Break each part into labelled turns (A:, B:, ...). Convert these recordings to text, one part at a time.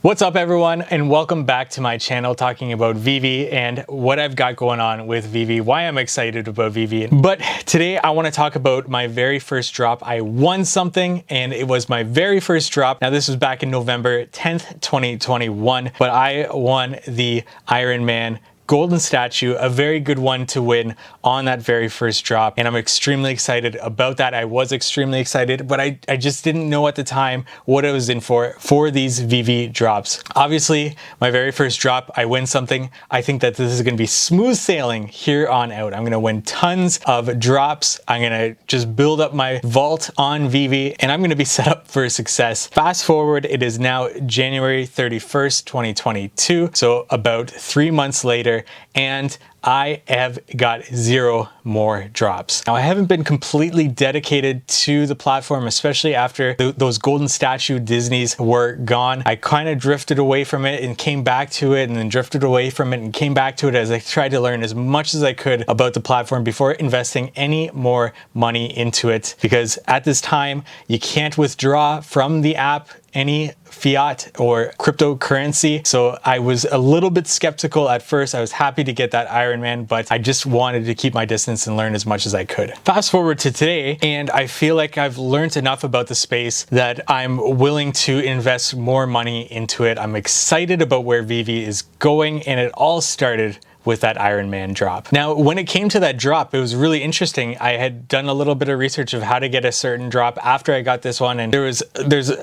A: What's up everyone, and welcome back to my channel talking about Veve and what I've got going on with Veve, why I'm excited about Veve. But today I want to talk about my very first drop. I won something and it was my very first drop. Now this was back in November 10th, 2021, but I won the Iron Man golden statue, a very good one to win on that very first drop, and I'm extremely excited about that. I was extremely excited, but I just didn't know at the time what I was in for these Veve drops. Obviously, my very first drop, I win something. I think that this is going to be smooth sailing here on out. I'm going to win tons of drops. I'm going to just build up my vault on Veve, and I'm going to be set up for success. Fast forward, it is now January 31st, 2022, so about 3 months later, and I have got 0 more drops. Now I haven't been completely dedicated to the platform, especially after those golden statue Disneys were gone. I kind of drifted away from it and came back to it, and then drifted away from it and came back to it as I tried to learn as much as I could about the platform before investing any more money into it. Because at this time, you can't withdraw from the app any fiat or cryptocurrency. So I was a little bit skeptical at first. I was happy to get that Iron Man, but I just wanted to keep my distance and learn as much as I could. Fast forward to today, and I feel like I've learned enough about the space that I'm willing to invest more money into it. I'm excited about where Veve is going, and it all started with that Iron Man drop. Now, when it came to that drop, it was really interesting. I had done a little bit of research of how to get a certain drop after I got this one, and there's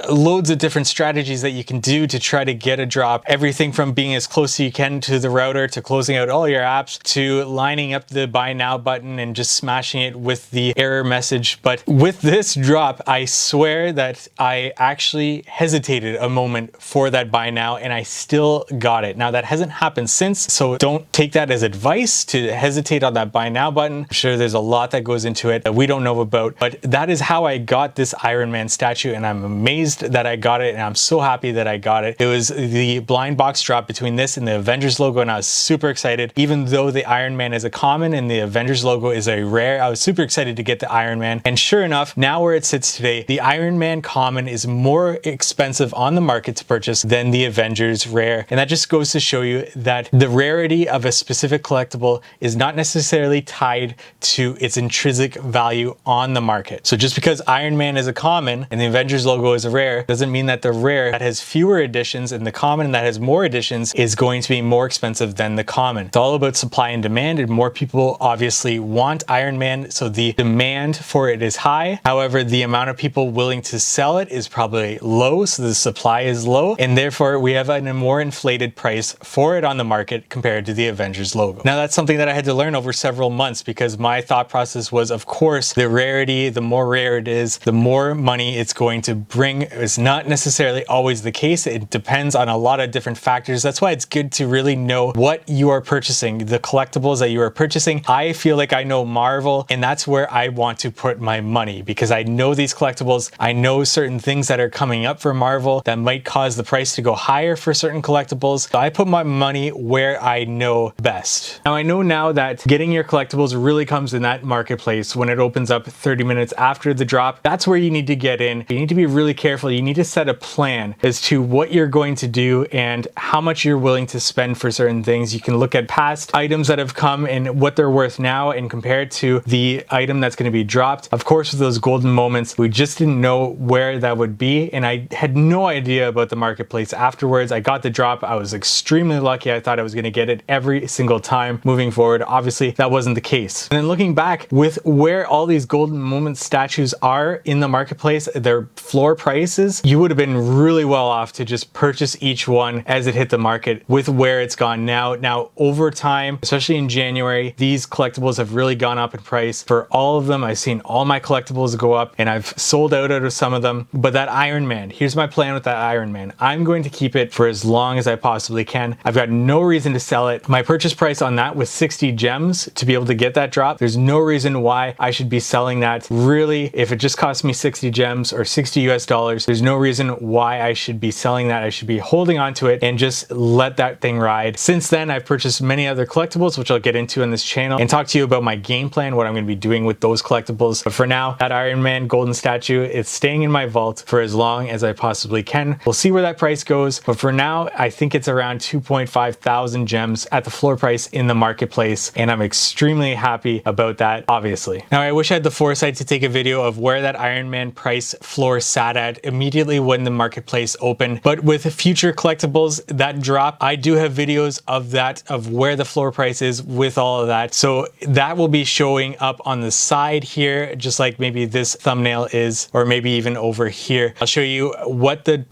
A: loads of different strategies that you can do to try to get a drop. Everything from being as close as you can to the router, to closing out all your apps, to lining up the buy now button and just smashing it with the error message. But with this drop, I swear that I actually hesitated a moment for that buy now, and I still got it. Now that hasn't happened since, so don't take that as advice to hesitate on that buy now button. I'm sure there's a lot that goes into it that we don't know about, but that is how I got this Iron Man statue, and I'm amazed that I got it, and I'm so happy that I got it. It was the blind box drop between this and the Avengers logo, and I was super excited. Even though the Iron Man is a common and the Avengers logo is a rare, I was super excited to get the Iron Man. And sure enough, now where it sits today, the Iron Man common is more expensive on the market to purchase than the Avengers rare, and that just goes to show you that the rarity of a specific collectible is not necessarily tied to its intrinsic value on the market. So just because Iron Man is a common and the Avengers logo is a rare doesn't mean that the rare that has fewer editions and the common that has more editions is going to be more expensive than the common. It's all about supply and demand, and more people obviously want Iron Man, so the demand for it is high. However, the amount of people willing to sell it is probably low, so the supply is low, and therefore we have a more inflated price for it on the market compared to the Avengers logo. Now that's something that I had to learn over several months, because my thought process was, of course, the rarity, the more rare it is, the more money it's going to bring. It's not necessarily always the case. It depends on a lot of different factors. That's why it's good to really know what you are purchasing, the collectibles that you are purchasing. I feel like I know Marvel, and that's where I want to put my money, because I know these collectibles. I know certain things that are coming up for Marvel that might cause the price to go higher for certain collectibles. So I put my money where I know best. Now I know now that getting your collectibles really comes in that marketplace when it opens up 30 minutes after the drop. That's where you need to get in. You need to be really careful. You need to set a plan as to what you're going to do and how much you're willing to spend for certain things. You can look at past items that have come and what they're worth now and compare it to the item that's going to be dropped. Of course, with those golden moments, we just didn't know where that would be, and I had no idea about the marketplace afterwards. I got the drop. I was extremely lucky. I thought I was going to get it every single time moving forward. Obviously, that wasn't the case. And then looking back with where all these golden moment statues are in the marketplace, their floor prices, you would have been really well off to just purchase each one as it hit the market with where it's gone now. Now, over time, especially in January, these collectibles have really gone up in price for all of them. I've seen all my collectibles go up, and I've sold out of some of them. But that Iron Man, here's my plan with that Iron Man. I'm going to keep it for as long as I possibly can. I've got no reason to sell it. My purchase purchase price on that was 60 gems to be able to get that drop. There's no reason why I should be selling that. Really, if it just cost me 60 gems or 60 US dollars, there's no reason why I should be selling that. I should be holding on to it and just let that thing ride. Since then, I've purchased many other collectibles, which I'll get into in this channel and talk to you about my game plan, what I'm going to be doing with those collectibles. But for now, that Iron Man golden statue is staying in my vault for as long as I possibly can. We'll see where that price goes. But for now, I think it's around 2.5 thousand gems at the floor price in the marketplace. And I'm extremely happy about that, obviously. Now, I wish I had the foresight to take a video of where that Iron Man price floor sat at immediately when the marketplace opened. But with future collectibles that drop, I do have videos of that, of where the floor price is with all of that. So that will be showing up on the side here, just like maybe this thumbnail is, or maybe even over here. I'll show you what the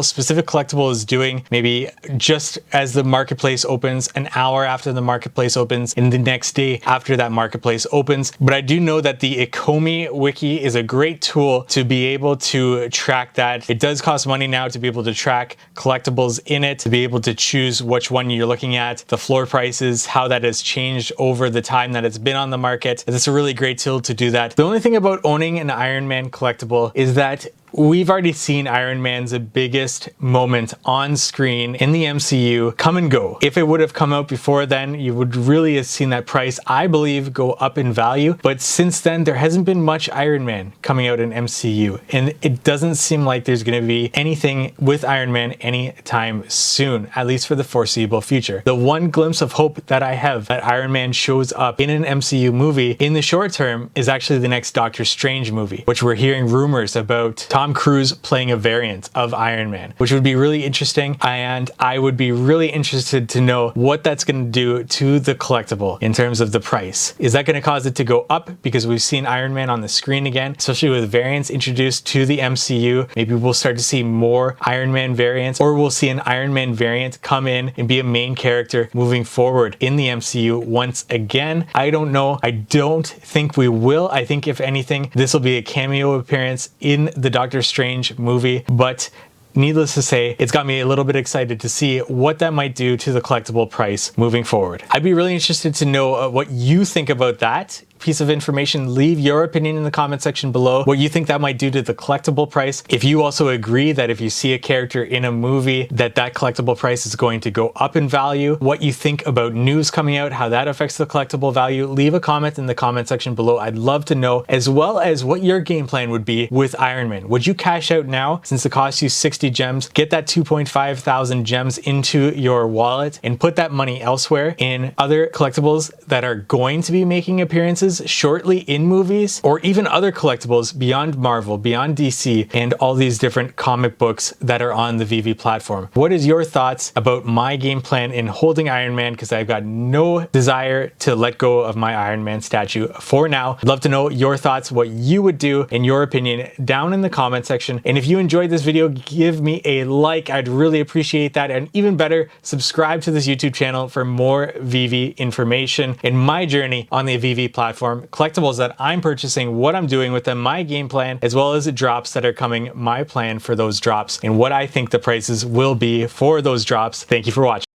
A: specific collectible is doing, maybe just as the marketplace opens, an hour after the marketplace opens, and the next day after that marketplace opens. But I do know that the Ecomi wiki is a great tool to be able to track that. It does cost money now to be able to track collectibles in it, to be able to choose which one you're looking at, the floor prices, how that has changed over the time that it's been on the market. It's a really great tool to do that. The only thing about owning an Iron Man collectible is that we've already seen Iron Man's biggest moment on screen in the MCU come and go. If it would have come out before then, you would really have seen that price, I believe, go up in value. But since then, there hasn't been much Iron Man coming out in MCU. And it doesn't seem like there's going to be anything with Iron Man anytime soon, at least for the foreseeable future. The one glimpse of hope that I have that Iron Man shows up in an MCU movie in the short term is actually the next Doctor Strange movie, which we're hearing rumors about Tom Cruise playing a variant of Iron Man, which would be really interesting. And I would be really interested to know what that's going to do to the collectible in terms of the price. Is that going to cause it to go up because we've seen Iron Man on the screen again, especially with variants introduced to the MCU? Maybe we'll start to see more Iron Man variants, or we'll see an Iron Man variant come in and be a main character moving forward in the MCU once again. I don't know. I don't think we will. I think if anything, this will be a cameo appearance in the Doctor Strange movie, but needless to say, it's got me a little bit excited to see what that might do to the collectible price moving forward. I'd be really interested to know what you think about that piece of information. Leave your opinion in the comment section below, what you think that might do to the collectible price. If you also agree that if you see a character in a movie that collectible price is going to go up in value, what you think about news coming out, how that affects the collectible value, leave a comment in the comment section below. I'd love to know, as well as what your game plan would be with Iron Man. Would you cash out now since it costs you 60 gems, get that 2.5 thousand gems into your wallet and put that money elsewhere in other collectibles that are going to be making appearances shortly in movies, or even other collectibles beyond Marvel, beyond DC, and all these different comic books that are on the Veve platform? What is your thoughts about my game plan in holding Iron Man? Because I've got no desire to let go of my Iron Man statue for now. I'd love to know your thoughts, what you would do in your opinion down in the comment section. And if you enjoyed this video, give me a like. I'd really appreciate that. And even better, subscribe to this YouTube channel for more Veve information in my journey on the Veve platform, collectibles that I'm purchasing, what I'm doing with them, my game plan, as well as the drops that are coming, my plan for those drops, and what I think the prices will be for those drops. Thank you for watching.